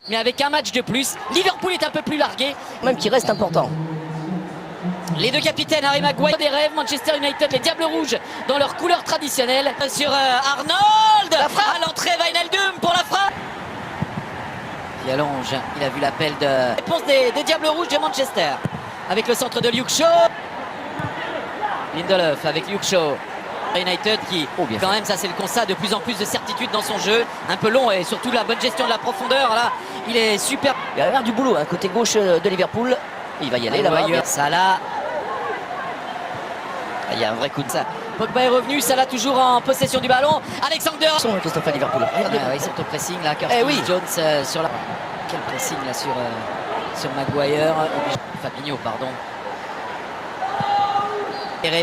Mais avec un match de plus, Liverpool est un peu plus largué. Même qui reste important. Les deux capitaines, Harry Maguire des rêves, Manchester United, les Diables Rouges dans leur couleur traditionnelle. Sur Arnold, à l'entrée, Wijnaldum pour la frappe. Il allonge, il a vu l'appel de réponse des Diables Rouges de Manchester. Avec le centre de Luke Shaw. Lindelof avec Luke Shaw. United qui, quand même, ça c'est le constat, de plus en plus de certitude dans son jeu. Un peu long et surtout la bonne gestion de la profondeur. Là, il est super. Il y a l'air du boulot, hein, côté gauche de Liverpool. Il va y aller là-bas. Salah. Il y a un vrai coup de ça. Pogba est revenu, Salah toujours en possession du ballon. Alexander. Christophe à Liverpool. Regardez, ils sont au pressing là. Jones sur la. Quel pressing là sur Maguire. Fabinho, pardon.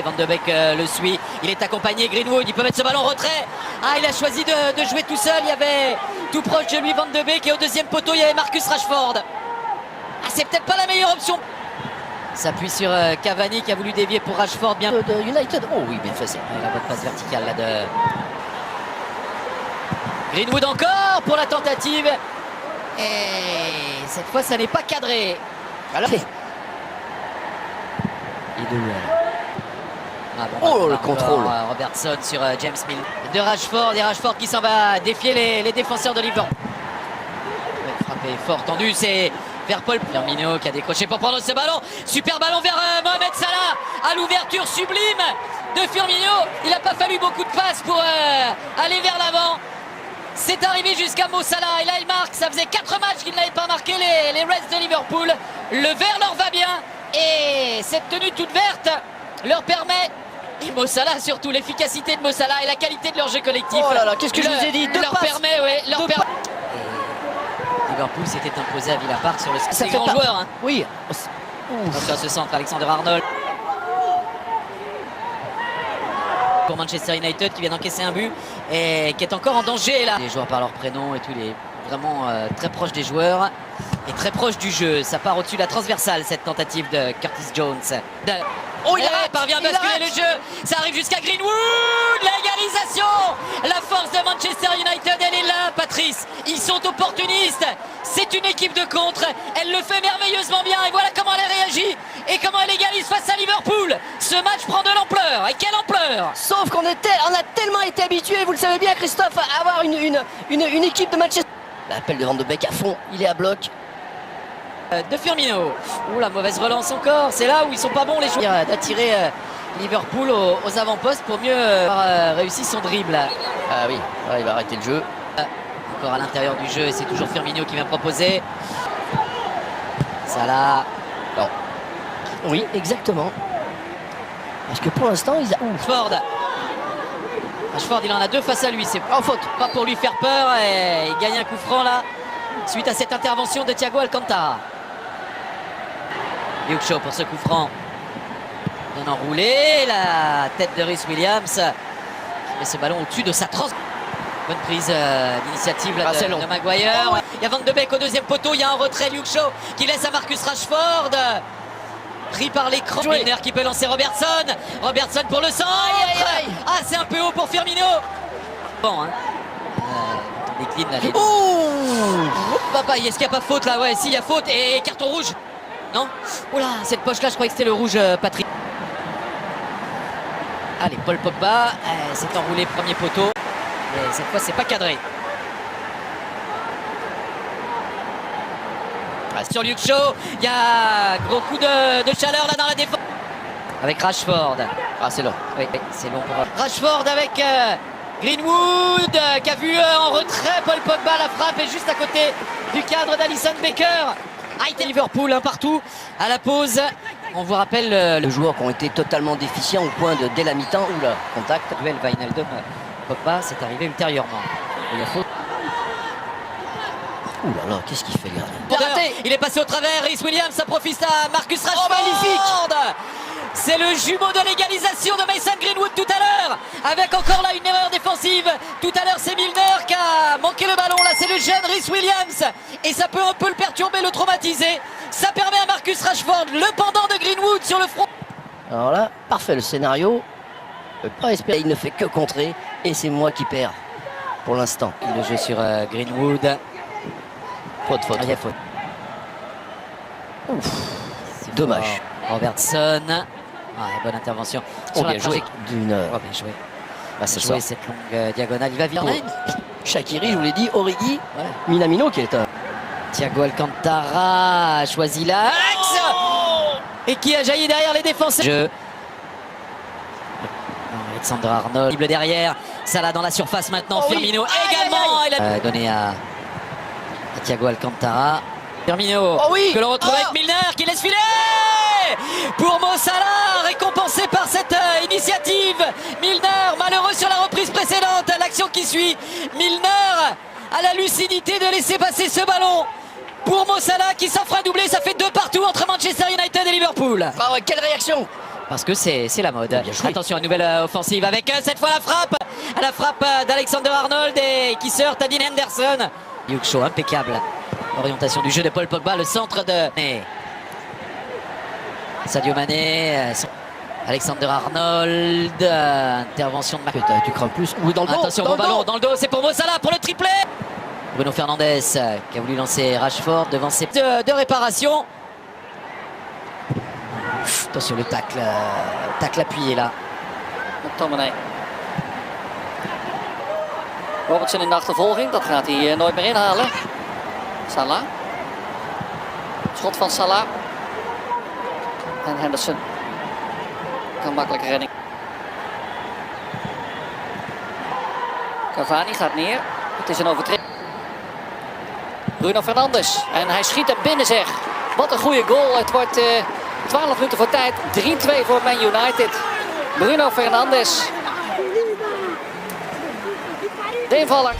Van de Beek le suit, il est accompagné, Greenwood, il peut mettre ce ballon en retrait. Ah, il a choisi de jouer tout seul, il y avait tout proche de lui Van de Beek et au deuxième poteau il y avait Marcus Rashford. Ah, c'est peut-être pas la meilleure option. S'appuie sur Cavani qui a voulu dévier pour Rashford, bien de United. Oh oui, bien fait. La bonne passe verticale là de Greenwood encore pour la tentative. Et cette fois ça n'est pas cadré. Alors, le contrôle. Robertson sur James Mill. De Rashford et Rashford qui s'en va défier les défenseurs de Liverpool. Frappé fort tendu, c'est vers Paul Firmino qui a décroché pour prendre ce ballon. Super ballon vers Mohamed Salah à l'ouverture sublime de Firmino. Il n'a pas fallu beaucoup de passes pour aller vers l'avant. C'est arrivé jusqu'à Mo Salah et là il marque. Ça faisait 4 matchs qu'il n'avait pas marqué les Reds de Liverpool. Le vert leur va bien et cette tenue toute verte leur permet. Et Mo Salah surtout, l'efficacité de Mo Salah et la qualité de leur jeu collectif. Oh là là, qu'est-ce que je vous ai dit, leur permet, Liverpool s'était imposé à Villa Park sur le ça grand joueur. Hein. Oui. Attention à ce centre, Alexander Arnold. Pour Manchester United qui vient d'encaisser un but et qui est encore en danger là. Les joueurs par leur prénom et tout, il est vraiment très proche des joueurs et très proche du jeu. Ça part au-dessus de la transversale cette tentative de Curtis Jones. Il parvient à basculer le jeu. Ça arrive jusqu'à Greenwood. L'égalisation. La force de Manchester United, elle est là, Patrice. Ils sont opportunistes. C'est une équipe de contre. Elle le fait merveilleusement bien. Et voilà comment elle réagit. Et comment elle égalise face à Liverpool. Ce match prend de l'ampleur. Et quelle ampleur! Sauf qu'on a tellement été habitués, vous le savez bien, Christophe, à avoir une équipe de Manchester. L'appel de Van de Beek à fond. Il est à bloc. De Firmino. Ouh, la mauvaise relance encore. C'est là où ils sont pas bons les joueurs. D'attirer Liverpool aux avant-postes pour mieux réussir son dribble. Ah oui, il va arrêter le jeu. Encore à l'intérieur du jeu et c'est toujours Firmino qui vient proposer. Salah. Non. Oui, exactement. Parce que pour l'instant, Rashford, il en a 2 face à lui. C'est en faute. Pas pour lui faire peur et il gagne un coup franc là. Suite à cette intervention de Thiago Alcantara. Luke Shaw pour ce coup franc. Bien enroulé. La tête de Rhys Williams. Qui met ce ballon au-dessus de sa trans. Bonne prise d'initiative de Maguire. Il y a Van de Beek au deuxième poteau. Il y a un retrait Luke Shaw qui laisse à Marcus Rashford. Pris par l'écran. Milner qui peut lancer Robertson. Robertson pour le centre. Ah, c'est un peu haut pour Firmino. Bon, hein. Décline là. Papa, est-ce qu'il n'y a pas faute là? Ouais, si, il y a faute et carton rouge. Non? Oula, cette poche là, je croyais que c'était le rouge, Patrick. Allez, Paul Pogba s'est enroulé premier poteau. Et cette fois, c'est pas cadré. Sur Luke Shaw, il y a gros coup de chaleur là dans la défense. Avec Rashford. Ah, c'est long. Oui, c'est long pour Rashford avec Greenwood qui a vu en retrait Paul Pogba. La frappe est juste à côté du cadre d'Alisson Becker. Liverpool partout à la pause. On vous rappelle les joueurs qui ont été totalement déficients au point de dès la mi-temps. Oula, contact. Duel Wijnaldum Pogba, c'est arrivé ultérieurement. Il y a faute. Ouh là là, qu'est-ce qu'il fait, gardien? Il est passé au travers. Rhys Williams, ça profite à Marcus Rashford. Oh, magnifique! C'est le jumeau de l'égalisation de Mason Greenwood tout à l'heure. Avec encore là une erreur défensive. Tout à l'heure, c'est Milner qui a manqué le ballon. Là, c'est le jeune Rhys Williams. Et ça peut un peu le perturber, le traumatiser. Ça permet à Marcus Rashford, le pendant de Greenwood sur le front. Alors là, parfait le scénario. Pas espérer, il ne fait que contrer. Et c'est moi qui perds pour l'instant. Le jeu sur Greenwood. Faute, faute. Ah, il y a faute. C'est Dommage. fort. Robertson. Bonne intervention. Oh, Sur la bien joué. bien joué. Bah, c'est Jouer ça. cette longue diagonale. Il va vite. Shaqiri, je vous l'ai dit, Origi, Minamino qui est un. Thiago Alcantara a choisi l'axe et qui a jailli derrière les défenseurs. Jeu. Alexander Arnold libre derrière. Salah dans la surface maintenant. Oh, Firmino oui. également. Aïe, aïe, Il a donné à Thiago Alcantara. Firmino Oh, oui. que l'on retrouve avec Milner qui laisse filer pour Mo Salah, récompensé par cette initiative. Milner malheureux sur la reprise précédente. L'action qui suit. Milner a la lucidité de laisser passer ce ballon pour Mo Salah qui s'offre un doublé. Ça fait 2 partout entre Manchester United et Liverpool. Ah ouais, quelle réaction! Parce que c'est la mode. Bien joué. Attention, une nouvelle offensive avec cette fois la frappe d'Alexander Arnold et qui se heurte à Dean Henderson. Luke Shaw, impeccable. Orientation du jeu de Paul Pogba, le centre de Sadio Mané. Alexander Arnold, intervention de Marc. Tu crains plus. Oui, dans le dos. Attention, dans bon le ballon dos. dans le dos, c'est pour Mo Salah pour le triplé. Bruno Fernandes qui a voulu lancer Rashford devant ses de réparation. Attention le tacle appuyé là. McTominay. Robertson in de achtervolging, dat gaat hij nooit meer inhalen. Salah. Schot van Salah. En Henderson kan makkelijk redding. Cavani gaat neer. Het is een overtreding. Bruno Fernandes. En hij schiet hem binnen zeg. Wat een goede goal. Het wordt 12 minuten voor tijd. 3-2 voor Man United. Bruno Fernandes. De invaller.